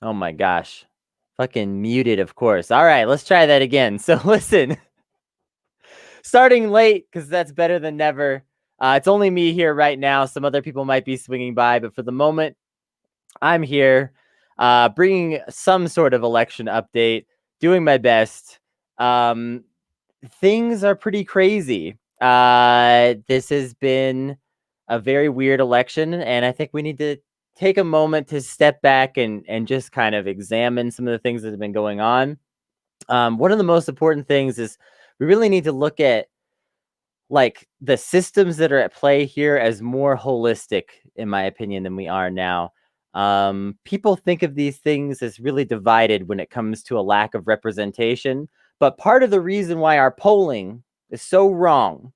Oh my gosh. Fucking muted, of course. All right, let's try that again. So listen, starting late because that's better than never. It's only me here right now. Some other people might be swinging by, but for the moment, I'm here, bringing some sort of election update, doing my best. Um, Things are pretty crazy. This has been a very weird election, and I think we need to take a moment to step back and just kind of examine some of the things that have been going on. One of the most important things is we really need to look at like the systems that are at play here as more holistic, in my opinion, than we are now. People think of these things as really divided when it comes to a lack of representation. But part of the reason why our polling is so wrong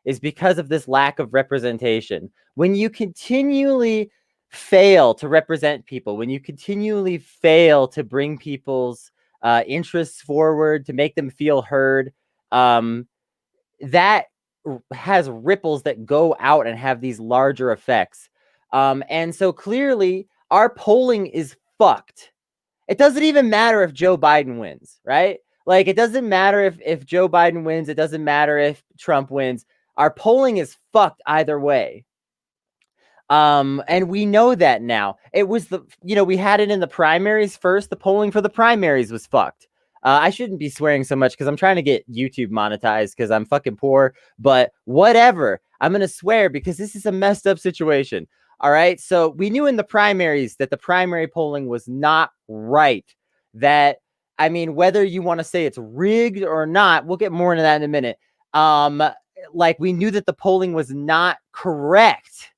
is because of this lack of representation. When you continually fail to represent people, when you continually fail to bring people's interests forward, to make them feel heard, that has ripples that go out and have these larger effects. And so clearly, our polling is fucked. It doesn't even matter if Joe Biden wins, right? Like, it doesn't matter if Joe Biden wins. It doesn't matter if Trump wins. Our polling is fucked either way. And we know that now. It was we had it in the primaries first. The polling for the primaries was fucked. I shouldn't be swearing so much because I'm trying to get YouTube monetized because I'm fucking poor, but whatever. I'm going to swear because this is a messed up situation. All right. So we knew in the primaries that the primary polling was not right. That, I mean, whether you want to say it's rigged or not, we'll get more into that in a minute. Like, we knew that the polling was not correct.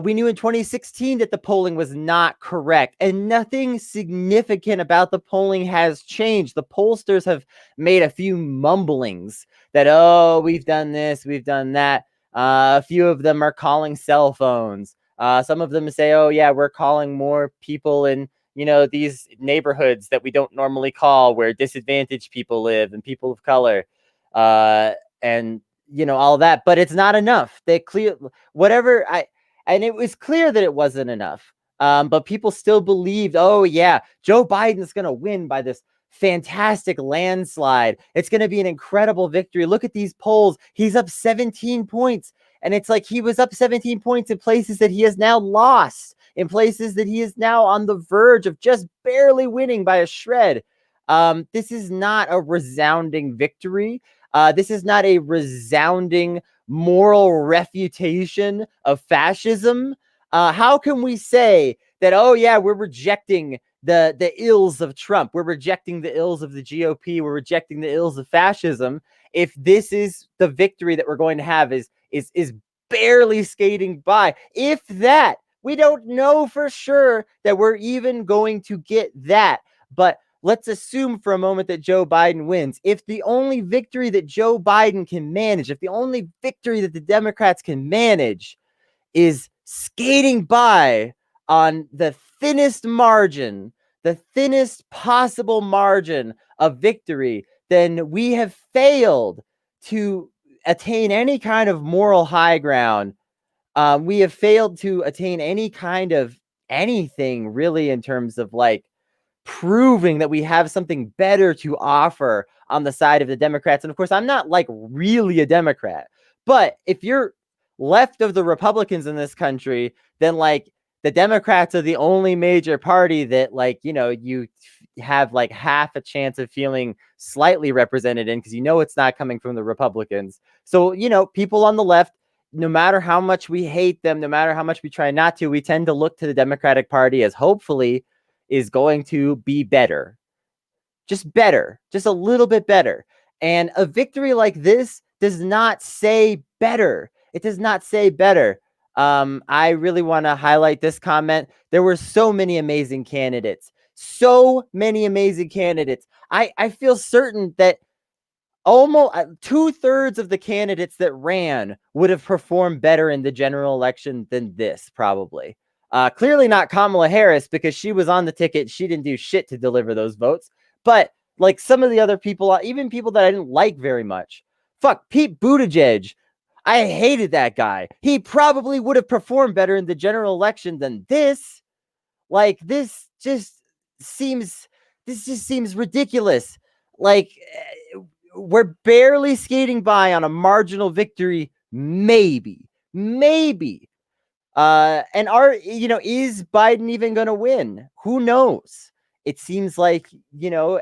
We knew in 2016 that the polling was not correct, and nothing significant about the polling has changed. The pollsters have made a few mumblings that, oh, we've done this, we've done that. A few of them are calling cell phones. Some of them say, oh, yeah, we're calling more people in, these neighborhoods that we don't normally call, where disadvantaged people live and people of color. And, all that. But it's not enough. They clear whatever and it was clear that it wasn't enough. But people still believed, oh, yeah, Joe Biden's going to win by this fantastic landslide. It's going to be an incredible victory. Look at these polls. He's up 17 points. And it's like he was up 17 points in places that he has now lost, in places that he is now on the verge of just barely winning by a shred. This is not a resounding victory. This is not a resounding moral refutation of fascism. How can we say that, oh, yeah, we're rejecting the ills of Trump, we're rejecting the ills of the GOP, we're rejecting the ills of fascism, if this is the victory that we're going to have is barely skating by? If that, we don't know for sure that we're even going to get that. But let's assume for a moment that Joe Biden wins. If the only victory that Joe Biden can manage, if the only victory that the Democrats can manage is skating by on the thinnest margin, the thinnest possible margin of victory, then we have failed to attain any kind of moral high ground. We have failed to attain any kind of anything really in terms of like proving that we have something better to offer on the side of the Democrats. And of course, I'm not like really a Democrat, but if you're left of the Republicans in this country, then like the Democrats are the only major party that like, you have like half a chance of feeling slightly represented in, because it's not coming from the Republicans. So, people on the left, no matter how much we hate them, no matter how much we try not to, we tend to look to the Democratic Party as hopefully is going to be better, just a little bit better. And a victory like this does not say better. It does not say better. I really want to highlight this comment. There were so many amazing candidates. I feel certain that almost 2/3 of the candidates that ran would have performed better in the general election than this, probably. Clearly not Kamala Harris, because she was on the ticket. She didn't do shit to deliver those votes. But like some of the other people, even people that I didn't like very much. Fuck, Pete Buttigieg. I hated that guy. He probably would have performed better in the general election than this. Like this just seems ridiculous. Like we're barely skating by on a marginal victory, maybe. And is Biden even going to win? Who knows? It seems like,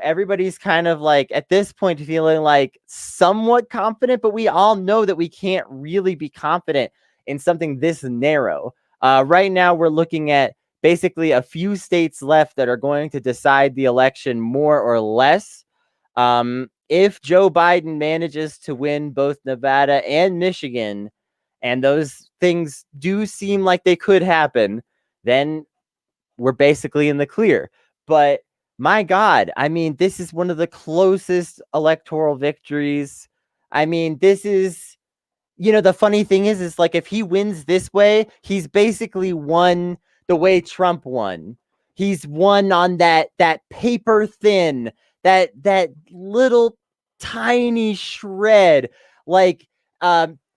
everybody's kind of like at this point feeling like somewhat confident, but we all know that we can't really be confident in something this narrow. Right now, we're looking at basically a few states left that are going to decide the election more or less. If Joe Biden manages to win both Nevada and Michigan, and those things do seem like they could happen, then we're basically in the clear. But my God, I mean, this is one of the closest electoral victories. I mean, this is, the funny thing is like if he wins this way, he's basically won the way Trump won. He's won on that paper thin, that little tiny shred. Like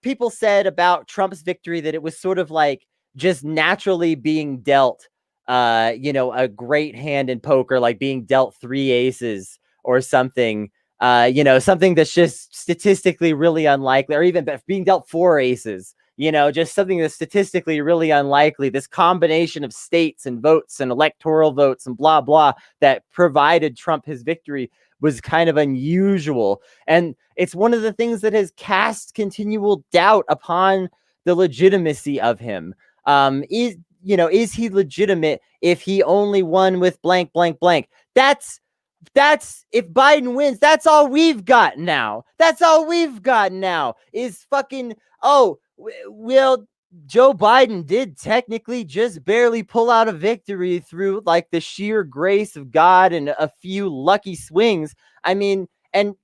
people said about Trump's victory that it was sort of like just naturally being dealt a great hand in poker, like being dealt 3 aces or something. Something that's just statistically really unlikely, or even being dealt 4 aces, just something that's statistically really unlikely. This combination of states and votes and electoral votes and blah, blah, that provided Trump his victory was kind of unusual. And it's one of the things that has cast continual doubt upon the legitimacy of him. Is he legitimate if he only won with blank, blank, blank? That's if Biden wins, that's all we've got now. That's all we've got now is fucking, well, Joe Biden did technically just barely pull out a victory through like the sheer grace of God and a few lucky swings. I mean, and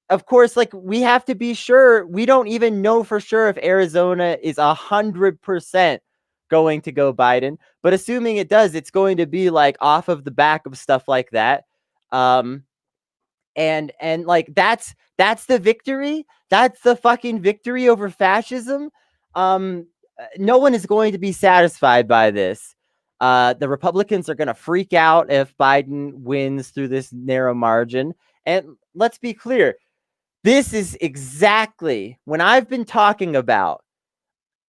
of course, like we have to be sure. We don't even know for sure if Arizona is 100% going to go Biden, but assuming it does, it's going to be like off of the back of stuff like that. And like that's the victory. That's the fucking victory over fascism. No one is going to be satisfied by this. The Republicans are going to freak out if Biden wins through this narrow margin. And let's be clear, this is exactly when I've been talking about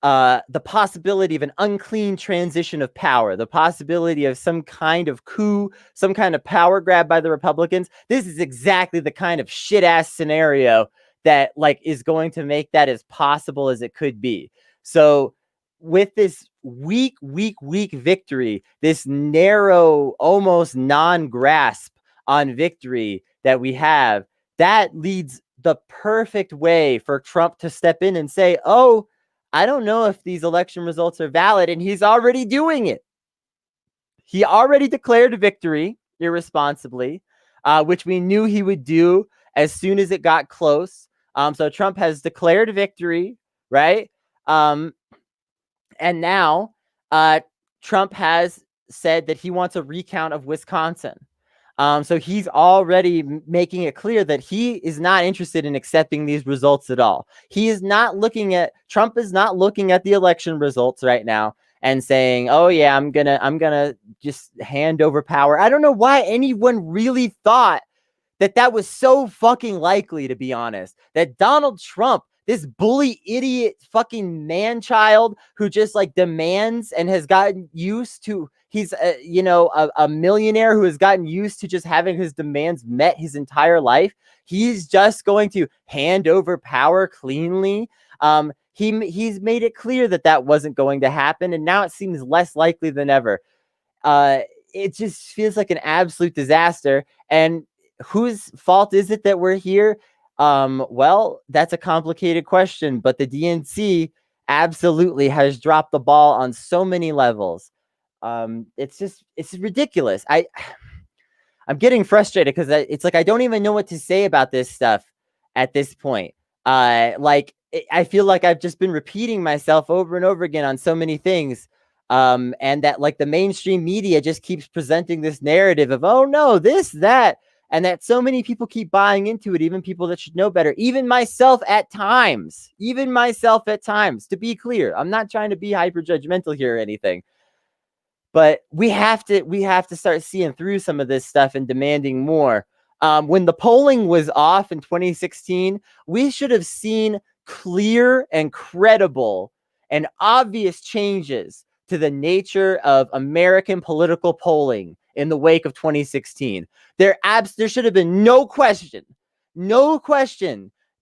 the possibility of an unclean transition of power, the possibility of some kind of coup, some kind of power grab by the Republicans. This is exactly the kind of shit ass scenario that like is going to make that as possible as it could be. So with this weak victory, this narrow, almost non-grasp on victory that we have, that leads the perfect way for Trump to step in and say, oh, I don't know if these election results are valid, and he's already doing it. He already declared victory irresponsibly, which we knew he would do as soon as it got close. So Trump has declared victory, right? And now Trump has said that he wants a recount of Wisconsin. So he's already making it clear that he is not interested in accepting these results at all. Trump is not looking at the election results right now and saying, oh yeah, I'm gonna just hand over power. I don't know why anyone really thought that was so fucking likely, to be honest, that Donald Trump, this bully idiot fucking man child who just like demands and has gotten used to, he's a millionaire who has gotten used to just having his demands met his entire life. He's just going to hand over power cleanly. He's made it clear that wasn't going to happen, and now it seems less likely than ever. It just feels like an absolute disaster. And whose fault is it that we're here? Well, that's a complicated question, but the DNC absolutely has dropped the ball on so many levels. It's ridiculous. I'm getting frustrated because it's like I don't even know what to say about this stuff at this point. I feel like I've just been repeating myself over and over again on so many things. And that like the mainstream media just keeps presenting this narrative of, oh no, this, that, and that so many people keep buying into it, even people that should know better, even myself at times, to be clear. I'm not trying to be hyper judgmental here or anything, But we have to start seeing through some of this stuff and demanding more. When the polling was off in 2016, we should have seen clear and credible and obvious changes to the nature of American political polling in the wake of 2016. There should have been no question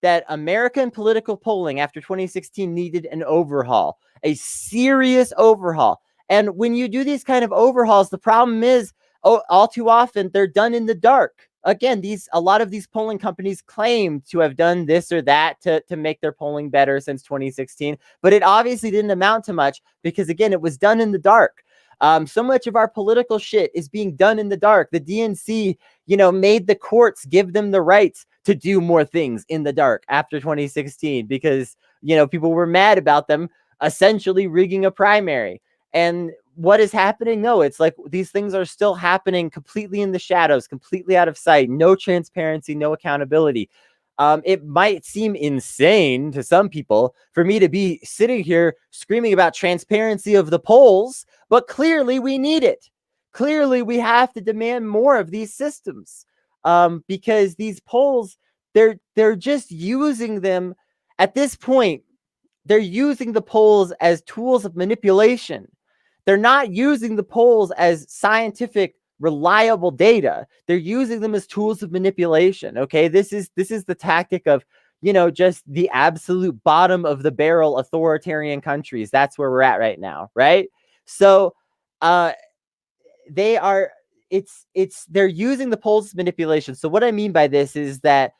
that American political polling after 2016 needed an overhaul, a serious overhaul. And when you do these kind of overhauls, the problem is, all too often they're done in the dark. Again, a lot of these polling companies claim to have done this or that to make their polling better since 2016, but it obviously didn't amount to much because, again, it was done in the dark. So much of our political shit is being done in the dark. The DNC, made the courts give them the rights to do more things in the dark after 2016 because, people were mad about them essentially rigging a primary. And what is happening? No, it's like these things are still happening completely in the shadows, completely out of sight, no transparency, no accountability. It might seem insane to some people for me to be sitting here screaming about transparency of the polls, but clearly we need it. Clearly we have to demand more of these systems because these polls, they're just using them at this point. They're using the polls as tools of manipulation. They're not using the polls as scientific, reliable data. They're using them as tools of manipulation. Okay, this is the tactic of, just the absolute bottom of the barrel authoritarian countries. That's where we're at right now, right? So, they're using the polls as manipulation. So what I mean by this is that,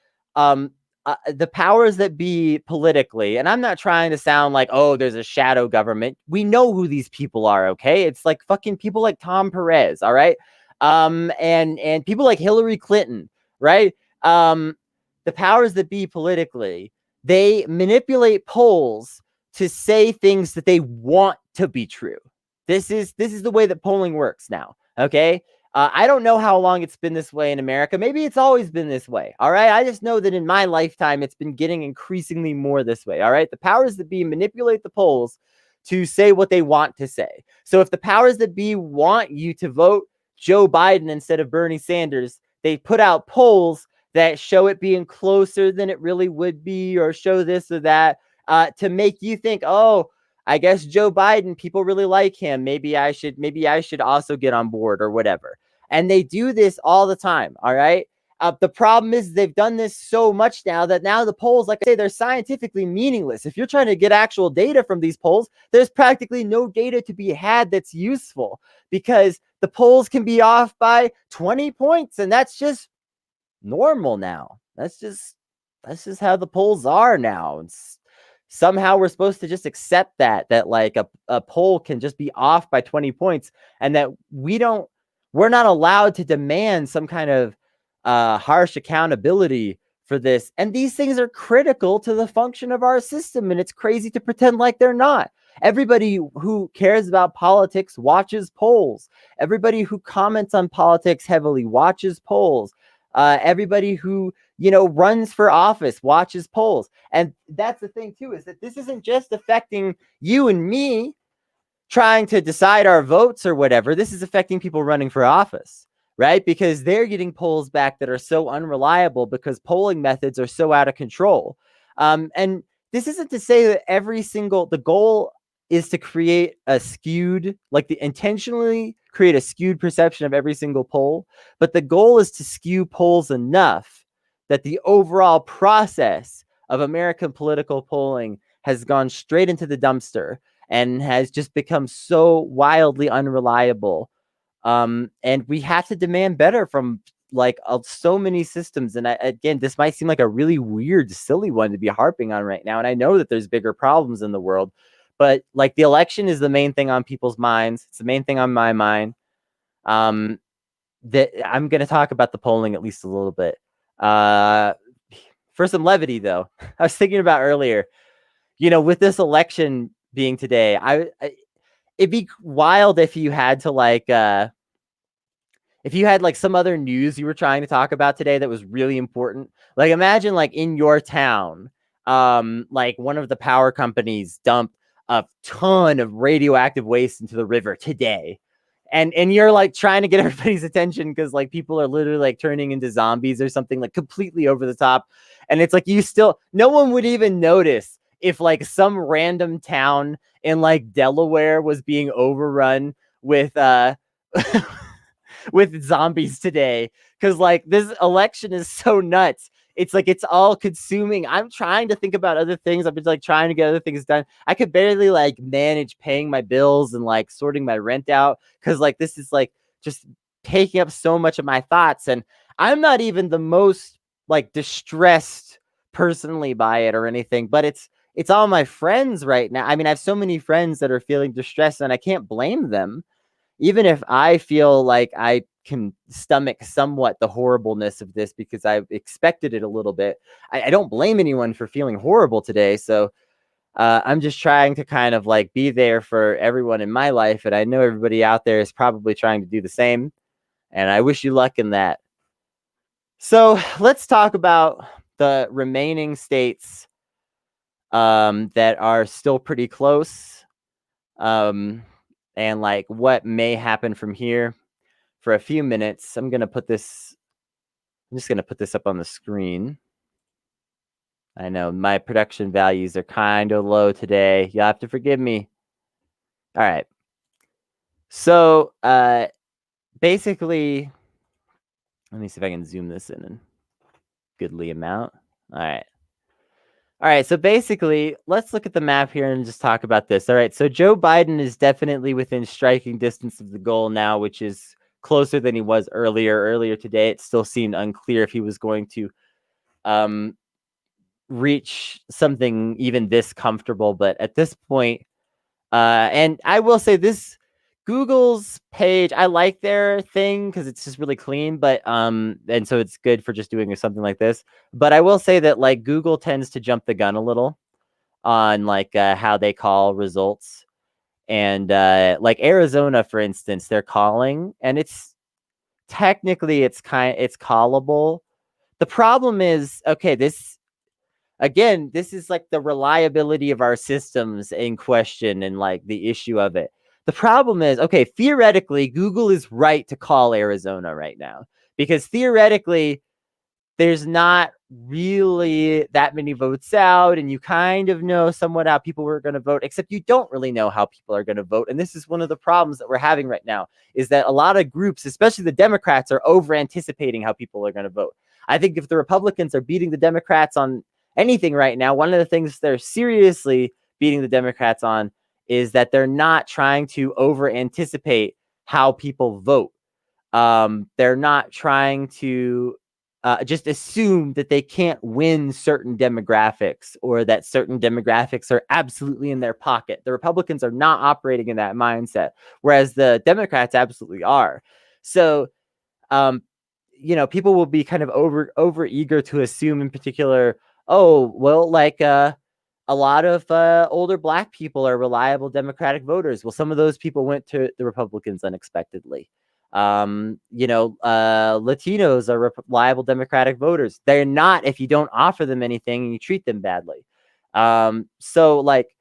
the powers that be politically, and I'm not trying to sound like, oh, there's a shadow government. We know who these people are, okay? It's like fucking people like Tom Perez, all right? And people like Hillary Clinton, right? The powers that be politically, they manipulate polls to say things that they want to be true. This is the way that polling works now, okay? I don't know how long it's been this way in America. Maybe it's always been this way. All right. I just know that in my lifetime, it's been getting increasingly more this way. All right. The powers that be manipulate the polls to say what they want to say. So if the powers that be want you to vote Joe Biden instead of Bernie Sanders, they put out polls that show it being closer than it really would be, or show this or that, to make you think, oh, I guess Joe Biden, people really like him. Maybe I should also get on board or whatever. And they do this all the time. All right. The problem is they've done this so much now that now the polls, like I say, they're scientifically meaningless. If you're trying to get actual data from these polls, there's practically no data to be had that's useful because the polls can be off by 20 points. And that's just normal now. That's just how the polls are now. Somehow we're supposed to just accept that like a poll can just be off by 20 points and that we're not allowed to demand some kind of harsh accountability for this. And these things are critical to the function of our system. And it's crazy to pretend like they're not. Everybody who cares about politics watches polls. Everybody who comments on politics heavily watches polls. Everybody who, runs for office watches polls. And that's the thing too, is that this isn't just affecting you and me trying to decide our votes or whatever. This is affecting people running for office, right? Because they're getting polls back that are so unreliable because polling methods are so out of control. And this isn't to say that the goal is to create a skewed, intentionally create a skewed perception of every single poll. But the goal is to skew polls enough that the overall process of American political polling has gone straight into the dumpster and has just become so wildly unreliable. And we have to demand better from so many systems. And again, this might seem like a really weird, silly one to be harping on right now. And I know that there's bigger problems in the world, but the election is the main thing on people's minds. It's the main thing on my mind. That I'm going to talk about the polling at least a little bit. For some levity, though, I was thinking about earlier, with this election being today, it'd be wild if you had to if you had some other news you were trying to talk about today that was really important. Imagine in your town, one of the power companies dumped a ton of radioactive waste into the river today. and you're like trying to get everybody's attention because like people are literally like turning into zombies or something like completely over the top. And it's like no one would even notice if like some random town in like Delaware was being overrun with with zombies today, because like this election is so nuts. It's like it's all consuming. I'm trying to think about other things. I've been like trying to get other things done. I could barely like manage paying my bills and like sorting my rent out because like this is like just taking up so much of my thoughts. And I'm not even the most like distressed personally by it or anything, but it's all my friends right now. I mean, I have so many friends that are feeling distressed, and I can't blame them. Even if I feel like I can stomach somewhat the horribleness of this because I've expected it a little bit, I don't blame anyone for feeling horrible today. So I'm just trying to kind of like be there for everyone in my life. And I know everybody out there is probably trying to do the same. And I wish you luck in that. So let's talk about the remaining states that are still pretty close. And like what may happen from here for a few minutes. I'm just going to put this up on the screen. I know my production values are kind of low today. You'll have to forgive me. All right. So, basically, let me see if I can zoom this in a goodly amount. All right. All right, so basically, let's look at the map here and just talk about this. All right, so Joe Biden is definitely within striking distance of the goal now, which is closer than he was earlier. Earlier today, it still seemed unclear if he was going to reach something even this comfortable. But at this point, and I will say this, Google's page, I like their thing because it's just really clean, but and so it's good for just doing something like this. But I will say that like Google tends to jump the gun a little on like how they call results. And like Arizona, for instance, they're calling, and it's technically it's callable. The problem is, okay, this is like the reliability of our systems in question and like the issue of it. The problem is, okay, theoretically, Google is right to call Arizona right now because theoretically, there's not really that many votes out, and you kind of know somewhat how people were going to vote, except you don't really know how people are going to vote. And this is one of the problems that we're having right now, is that a lot of groups, especially the Democrats, are over anticipating how people are going to vote. I think if the Republicans are beating the Democrats on anything right now, one of the things they're seriously beating the Democrats on is that they're not trying to over anticipate how people vote. They're not trying to just assume that they can't win certain demographics or that certain demographics are absolutely in their pocket. The Republicans are not operating in that mindset, whereas the Democrats absolutely are. So, people will be kind of over eager to assume in particular, oh, well, like a lot of older Black people are reliable Democratic voters. Well, some of those people went to the Republicans unexpectedly. Latinos are reliable Democratic voters. They're not if you don't offer them anything and you treat them badly. So like,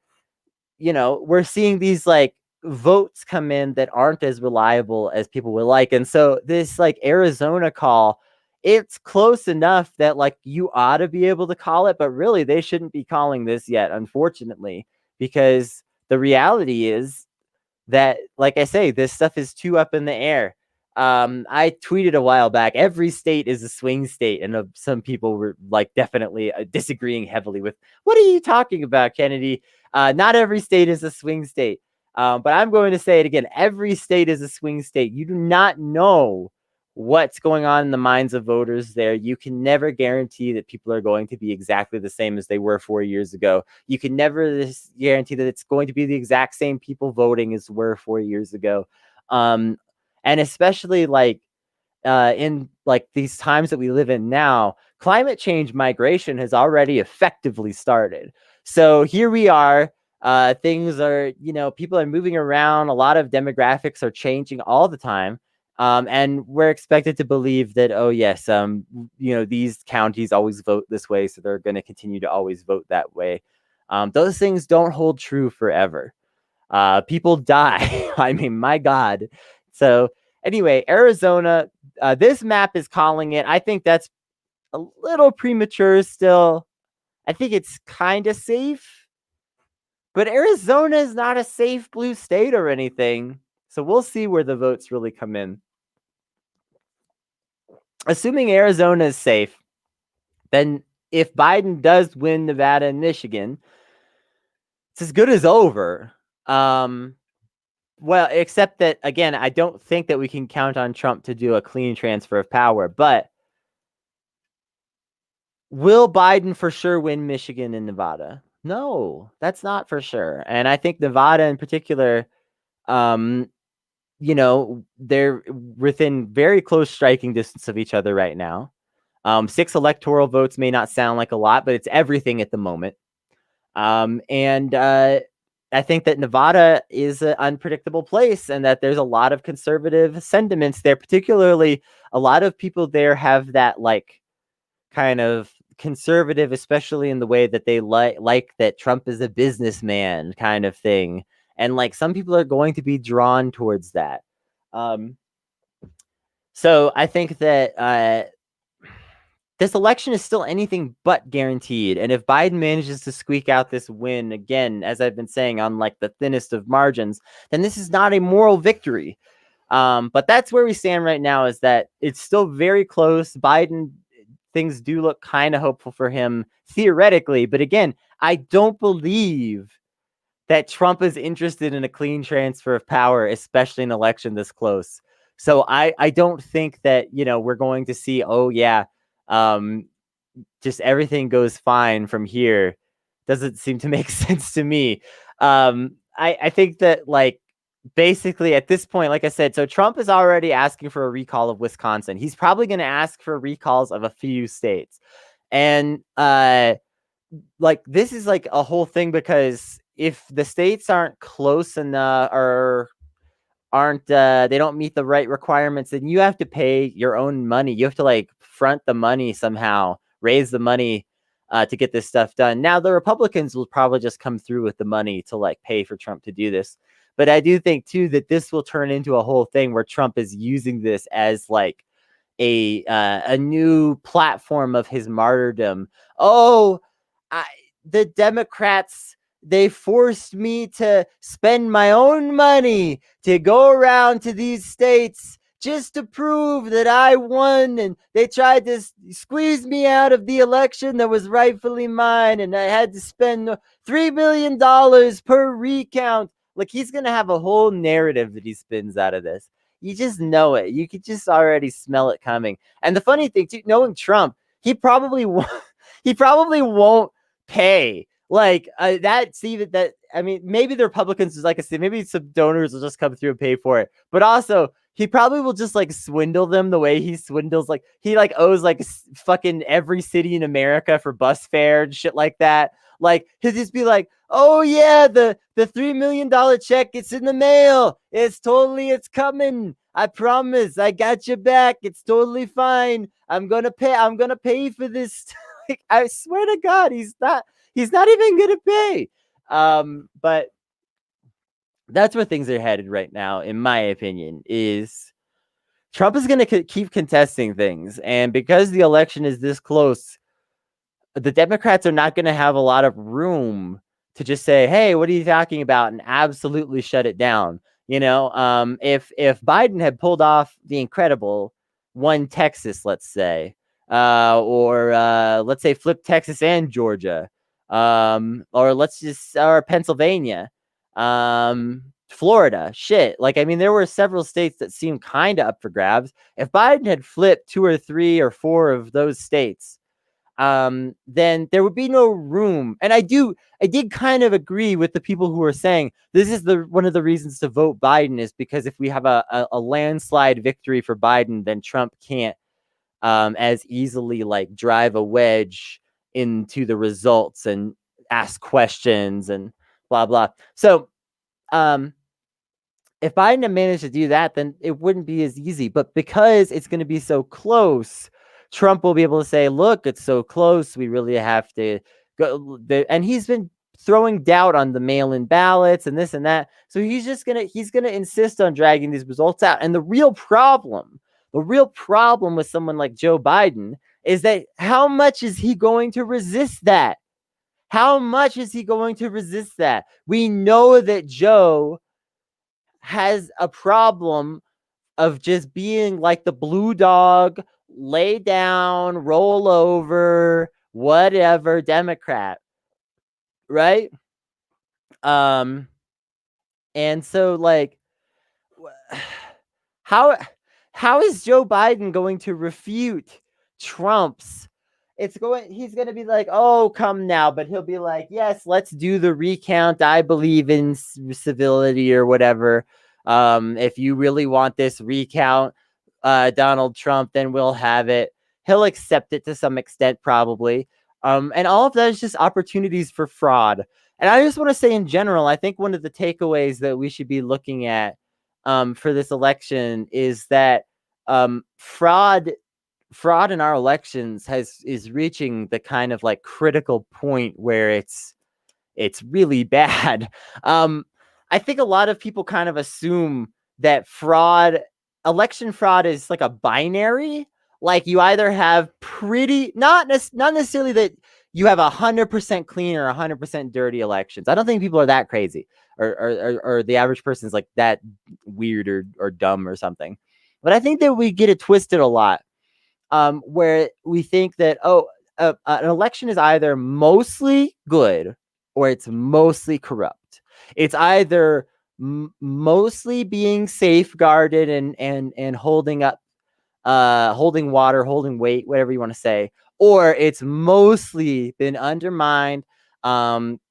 we're seeing these like votes come in that aren't as reliable as people would like. And so this like Arizona call, it's close enough that like you ought to be able to call it, but really they shouldn't be calling this yet, unfortunately, because the reality is that, like I say, this stuff is too up in the air. I tweeted a while back, every state is a swing state, and some people were like definitely disagreeing heavily with, what are you talking about, Kennedy? Not every state is a swing state. But I'm going to say it again, every state is a swing state. You do not know what's going on in the minds of voters there. You can never guarantee that people are going to be exactly the same as they were 4 years ago. You can never guarantee that it's going to be the exact same people voting as were 4 years ago. And especially like in like these times that we live in now, climate change migration has already effectively started. So here we are. Things are, people are moving around. A lot of demographics are changing all the time. And we're expected to believe that, oh, yes, these counties always vote this way, so they're going to continue to always vote that way. Those things don't hold true forever. People die. I mean, my God, So anyway, Arizona, this map is calling it. I think that's a little premature still. I think it's kind of safe, but Arizona is not a safe blue state or anything. So we'll see where the votes really come in. Assuming Arizona is safe, then if Biden does win Nevada and Michigan, it's as good as over. Well, except that, again, I don't think that we can count on Trump to do a clean transfer of power, but will Biden for sure win Michigan and Nevada? No, that's not for sure. And I think Nevada in particular, they're within very close striking distance of each other right now. 6 electoral votes may not sound like a lot, but it's everything at the moment. I think that Nevada is an unpredictable place and that there's a lot of conservative sentiments there. Particularly, a lot of people there have that like kind of conservative, especially in the way that they like that Trump is a businessman kind of thing. And like some people are going to be drawn towards that. So I think that this election is still anything but guaranteed. And if Biden manages to squeak out this win again, as I've been saying, on like the thinnest of margins, then this is not a moral victory. But that's where we stand right now, is that it's still very close. Biden, things do look kind of hopeful for him theoretically. But again, I don't believe that Trump is interested in a clean transfer of power, especially an election this close. So I don't think that, we're going to see, just everything goes fine from here. Doesn't seem to make sense to me. I think that, like, basically at this point, like I said, so Trump is already asking for a recall of Wisconsin. He's probably going to ask for recalls of a few states. And like this is like a whole thing, because if the states aren't close enough or aren't they don't meet the right requirements, then you have to pay your own money. You have to like front the money somehow, raise the money to get this stuff done. Now the Republicans will probably just come through with the money to like pay for Trump to do this. But I do think too that this will turn into a whole thing where Trump is using this as like a new platform of his martyrdom. The Democrats, they forced me to spend my own money to go around to these states just to prove that I won, and they tried to squeeze me out of the election that was rightfully mine, and I had to spend $3 million per recount. Like, he's going to have a whole narrative that he spins out of this. You just know it. You could just already smell it coming. And the funny thing, too, knowing Trump, he probably won't pay. Like I mean, maybe the Republicans, like I said, maybe some donors will just come through and pay for it. But also, he probably will just like swindle them the way he swindles. Like he like owes like fucking every city in America for bus fare and shit like that. Like he'll just be like, oh yeah, the $3 million check, it's in the mail. It's coming. I promise. I got your back. It's totally fine. I'm gonna pay for this. Like, I swear to God, he's not even gonna pay. But that's where things are headed right now, in my opinion, is Trump is going to keep contesting things. And because the election is this close, the Democrats are not going to have a lot of room to just say, hey, what are you talking about? And absolutely shut it down. If Biden had pulled off the incredible, won Texas, let's say, or let's say flip Texas and Georgia, or Pennsylvania, Florida, shit. Like, I mean, there were several states that seemed kind of up for grabs. If Biden had flipped 2 or 3 or 4 of those states, then there would be no room. And I did kind of agree with the people who are saying this is one of the reasons to vote Biden, is because if we have a landslide victory for Biden, then Trump can't as easily like drive a wedge into the results and ask questions and blah blah. So if Biden had managed to do that, then it wouldn't be as easy. But because it's going to be so close, Trump will be able to say, look, it's so close, we really have to go. And he's been throwing doubt on the mail-in ballots and this and that. So he's gonna insist on dragging these results out. And the real problem with someone like Joe Biden is that how much is he going to resist that? How much is he going to resist that? We know that Joe has a problem of just being like the blue dog, lay down, roll over, whatever Democrat, right? And so like how is Joe Biden going to refute Trump's? He's going to be like, oh, come now, but he'll be like, yes, let's do the recount. I believe in civility or whatever. If you really want this recount, Donald Trump, then we'll have it. He'll accept it to some extent, probably. And all of that is just opportunities for fraud. And I just want to say in general, I think one of the takeaways that we should be looking at for this election is that fraud in our elections is reaching the kind of like critical point where it's really bad. I think a lot of people kind of assume that election fraud is like a binary. Like you either have not necessarily that you have 100% clean or 100% dirty elections. I don't think people are that crazy, or the average person is like that weird or dumb or something. But I think that we get it twisted a lot, where we think that an election is either mostly good or it's mostly corrupt. It's either mostly being safeguarded and holding up, holding water, holding weight, whatever you want to say, or it's mostly been undermined.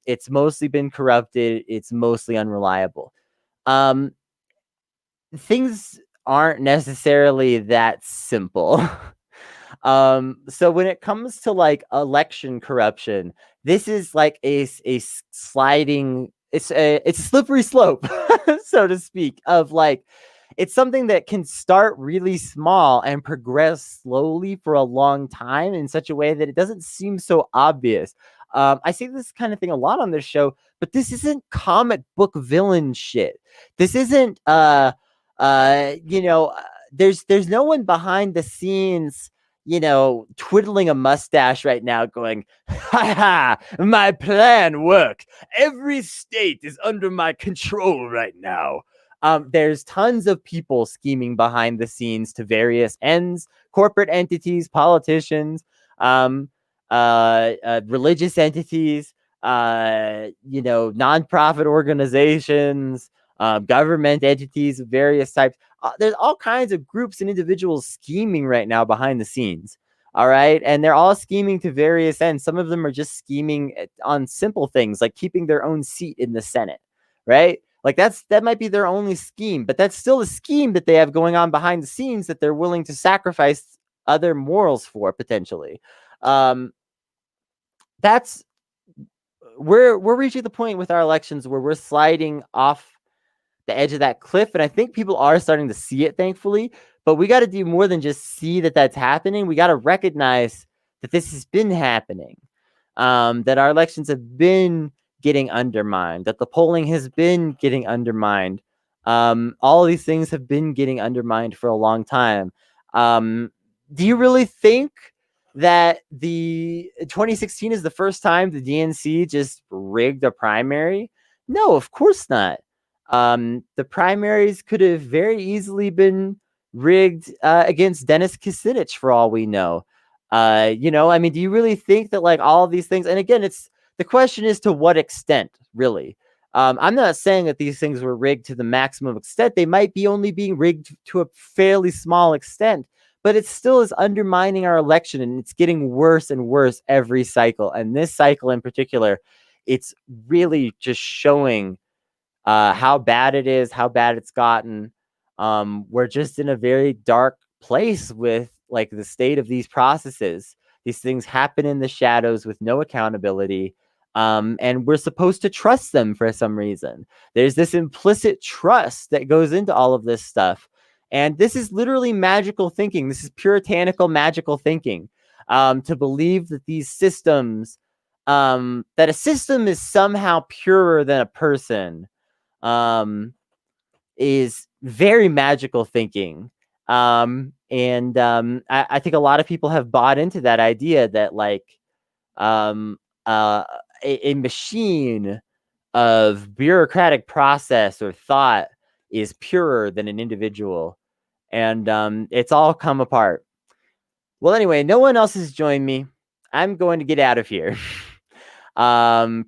It's mostly been corrupted. It's mostly unreliable. Things aren't necessarily that simple. So when it comes to like election corruption, this is like a sliding, it's a slippery slope, so to speak, of like, it's something that can start really small and progress slowly for a long time in such a way that it doesn't seem so obvious. I see this kind of thing a lot on this show, but this isn't comic book villain shit. This isn't, there's no one behind the scenes, twiddling a mustache right now going, ha ha, my plan worked. Every state is under my control right now. There's tons of people scheming behind the scenes to various ends, corporate entities, politicians, religious entities, nonprofit organizations, government entities of various types. There's all kinds of groups and individuals scheming right now behind the scenes. All right. And they're all scheming to various ends. Some of them are just scheming on simple things like keeping their own seat in the Senate. Right. Like that might be their only scheme, but that's still a scheme that they have going on behind the scenes that they're willing to sacrifice other morals for, potentially. We're reaching the point with our elections where we're sliding off the edge of that cliff, and I think people are starting to see it, thankfully. But we got to do more than just see that that's happening. We got to recognize that this has been happening, that our elections have been getting undermined, that the polling has been getting undermined. All of these things have been getting undermined for a long time. Do you really think that the 2016 is the first time the DNC just rigged a primary? No, of course not. The primaries could have very easily been rigged against Dennis Kucinich, for all we know. Do you really think that like all of these things? And again, the question is to what extent, really. I'm not saying that these things were rigged to the maximum extent. They might be only being rigged to a fairly small extent, but it still is undermining our election, and it's getting worse and worse every cycle. And this cycle in particular, it's really just showing how bad it is, how bad it's gotten. We're just in a very dark place with like the state of these processes. These things happen in the shadows with no accountability. And we're supposed to trust them for some reason. There's this implicit trust that goes into all of this stuff. And this is literally magical thinking. This is puritanical magical thinking, to believe that these systems that a system is somehow purer than a person is very magical thinking. I think a lot of people have bought into that idea that like um, a machine of bureaucratic process or thought is purer than an individual. And it's all come apart. Well, anyway, no one else has joined me. I'm going to get out of here.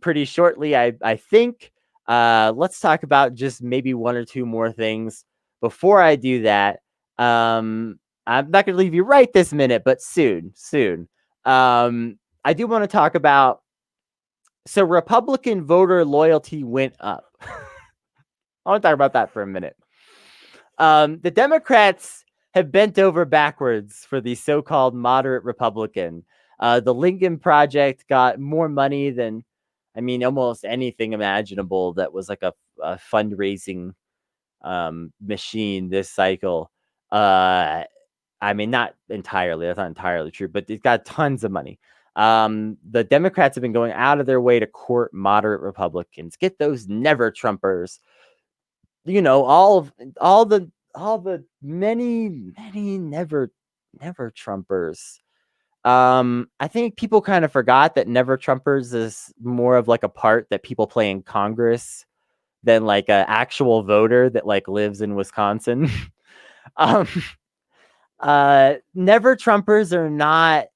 Pretty shortly, I think. Let's talk about just maybe one or two more things. Before I do that, I'm not going to leave you right this minute, but soon. I do want to talk about. So Republican voter loyalty went up. I want to talk about that for a minute. The Democrats have bent over backwards for the so-called moderate Republican. The Lincoln Project got more money than, I mean, almost anything imaginable that was like a fundraising machine this cycle. I mean, not entirely. That's not entirely true, but it got tons of money. The Democrats have been going out of their way to court moderate Republicans, get those never Trumpers. You know, all the many never Trumpers. I think people kind of forgot that never Trumpers is more of like a part that people play in Congress than like an actual voter that like lives in Wisconsin. um, never Trumpers are not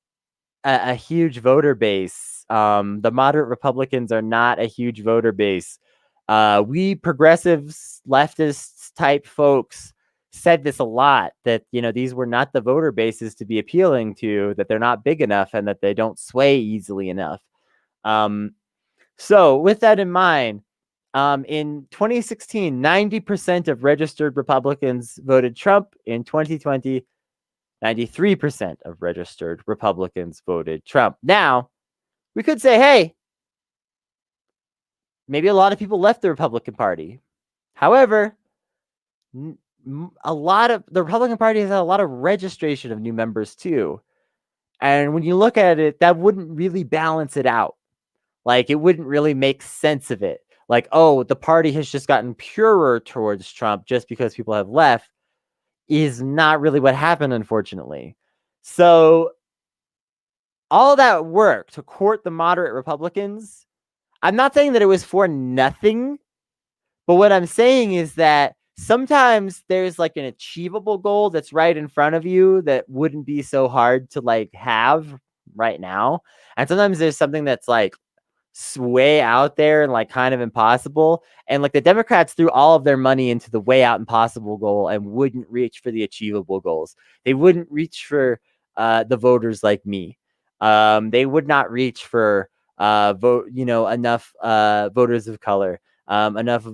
a huge voter base. The moderate Republicans are not a huge voter base. We progressives, leftists type folks said this a lot, that, you know, these were not the voter bases to be appealing to, that they're not big enough and that they don't sway easily enough. So with that in mind, in 2016, 90% of registered Republicans voted Trump. In 2020, 93% of registered Republicans voted Trump. Now, we could say, hey, maybe a lot of people left the Republican Party. However, a lot of the Republican Party has had a lot of registration of new members too. And when you look at it, that wouldn't really balance it out. Like, it wouldn't really make sense of it. Like, oh, the party has just gotten purer towards Trump just because people have left, is not really what happened, unfortunately. So all that work to court the moderate Republicans, I'm not saying that it was for nothing, but what I'm saying is that sometimes there's like an achievable goal that's right in front of you that wouldn't be so hard to like have right now. And sometimes there's something that's like way out there and like kind of impossible. And like the Democrats threw all of their money into the way out impossible goal and wouldn't reach for the achievable goals. They wouldn't reach for the voters like me. They would not reach for enough voters of color, enough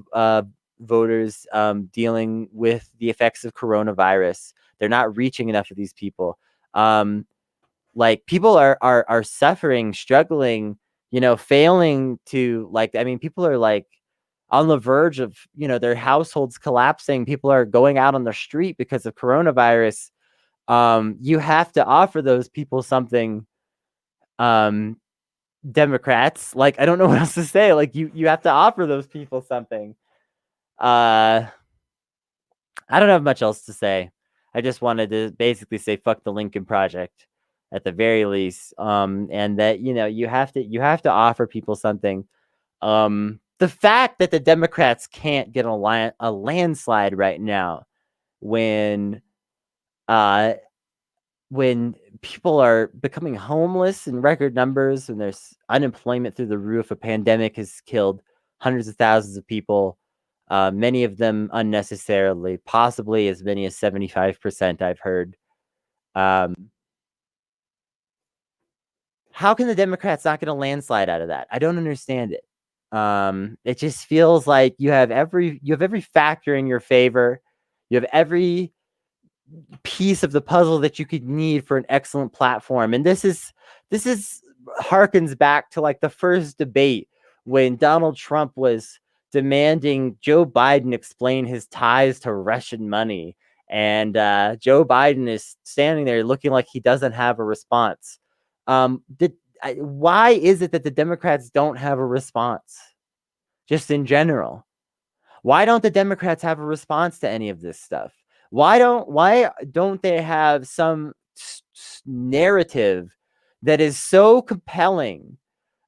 voters dealing with the effects of coronavirus. They're not reaching enough of these people. Like, people are suffering, struggling, you know, failing to, like, I mean, people are like on the verge of, you know, their households collapsing. People are going out on the street because of coronavirus. You have to offer those people something. Democrats, like, I don't know what else to say. Like, you have to offer those people something. I don't have much else to say. I just wanted to basically say fuck the Lincoln Project at the very least. And that, you know, you have to offer people something. The fact that the Democrats can't get a landslide right now when people are becoming homeless in record numbers and there's unemployment through the roof, a pandemic has killed hundreds of thousands of people, many of them unnecessarily, possibly as many as 75%, I've heard. How can the Democrats not get a landslide out of that? I don't understand it. It just feels like you have every factor in your favor. You have every piece of the puzzle that you could need for an excellent platform. And this is harkens back to like the first debate when Donald Trump was demanding Joe Biden explain his ties to Russian money. And Joe Biden is standing there looking like he doesn't have a response. why is it that the Democrats don't have a response? Just in general. Why don't the Democrats have a response to any of this stuff? Why don't they have some narrative that is so compelling,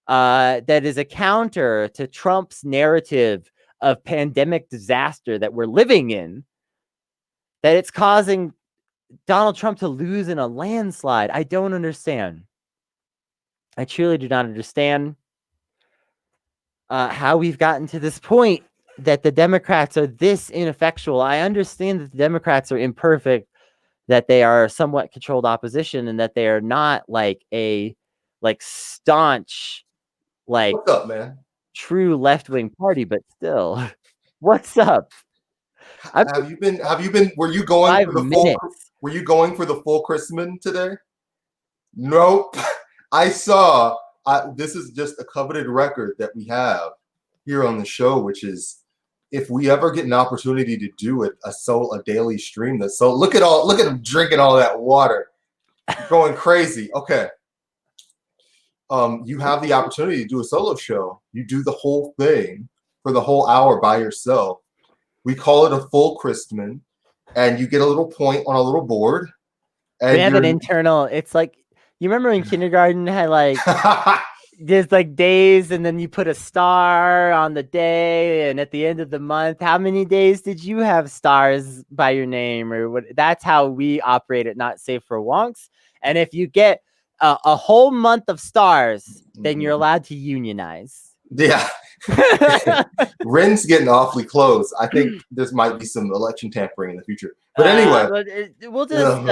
that is a counter to Trump's narrative of pandemic disaster that we're living in, that it's causing Donald Trump to lose in a landslide? I don't understand. I truly do not understand how we've gotten to this point that the Democrats are this ineffectual. I understand that the Democrats are imperfect, that they are somewhat controlled opposition, and that they are not like a staunch, what's up, man? true left-wing party, but still, what's up? Have you been? Were you going for 5 the full? minutes. Were you going for the full Christmas today? Nope. I saw. This is just a coveted record that we have here on the show, which is if we ever get an opportunity to do it, a daily stream. Look at him drinking all that water, going crazy. Okay. You have the opportunity to do a solo show. You do the whole thing for the whole hour by yourself. We call it a full Christmas, and you get a little point on a little board. And we have an internal. It's like, you remember in kindergarten had there's days, and then you put a star on the day, and at the end of the month, how many days did you have stars by your name or what? That's how we operate at Not Safe for Wonks. And if you get a whole month of stars, then you're allowed to unionize. Yeah. Ren's getting awfully close. I think there might be some election tampering in the future. But anyway, we'll just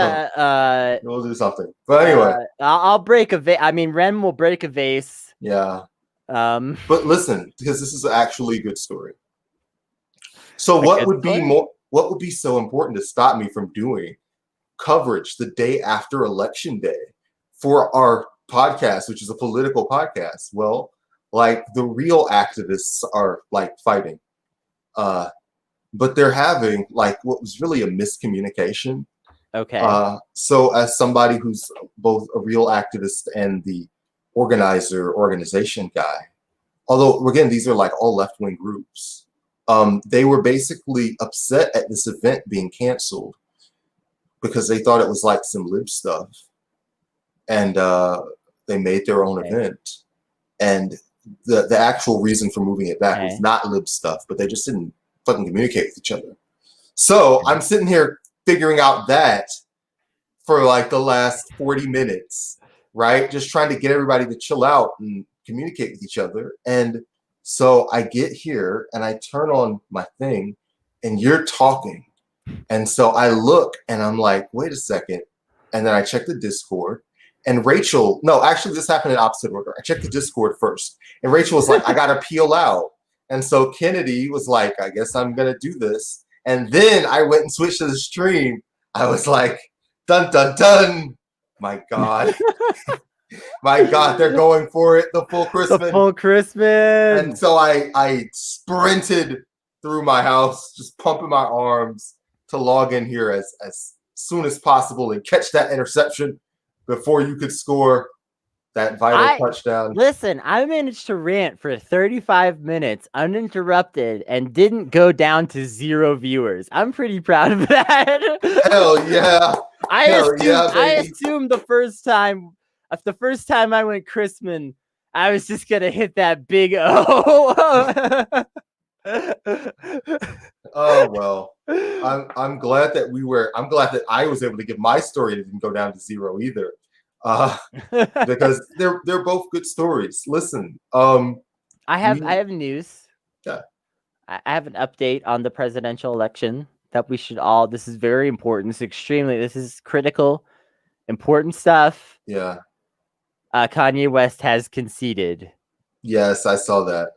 we'll do something. But anyway, I'll break a vase. I mean, Ren will break a vase. Yeah. But listen, because this is actually a good story. So what would be so important to stop me from doing coverage the day after election day for our podcast, which is a political podcast? Well, the real activists are fighting, but they're having what was really a miscommunication. Okay. So as somebody who's both a real activist and the organization guy, although again these are all left-wing groups, they were basically upset at this event being canceled because they thought it was some lib stuff, and they made their own event, and the actual reason for moving it back was not lib stuff, but they just didn't fucking communicate with each other. So I'm sitting here figuring out that for the last 40 minutes, right? Just trying to get everybody to chill out and communicate with each other. And so I get here and I turn on my thing and you're talking. And so I look and I'm like, wait a second. And then I check the Discord. And Rachel, no, actually this happened in opposite order. I checked the Discord first. And Rachel was like, I got to peel out. And so Kennedy was like, I guess I'm going to do this. And then I went and switched to the stream. I was like, dun, dun, dun. My God. My God, they're going for it. The full Christmas. The full Christmas. And so I sprinted through my house, just pumping my arms to log in here as soon as possible and catch that interception before you could score that vital touchdown. Listen, I managed to rant for 35 minutes uninterrupted and didn't go down to 0 viewers. I'm pretty proud of that. Hell yeah. I assumed the first time I went Christmas, I was just gonna hit that big O. Oh well. I'm glad that I was able to give my story and it didn't go down to 0 either. Because they're both good stories. Listen, I have news. Yeah. I have an update on the presidential election that we should all. This is very important. This is critical, important stuff. Yeah. Kanye West has conceded. Yes, I saw that.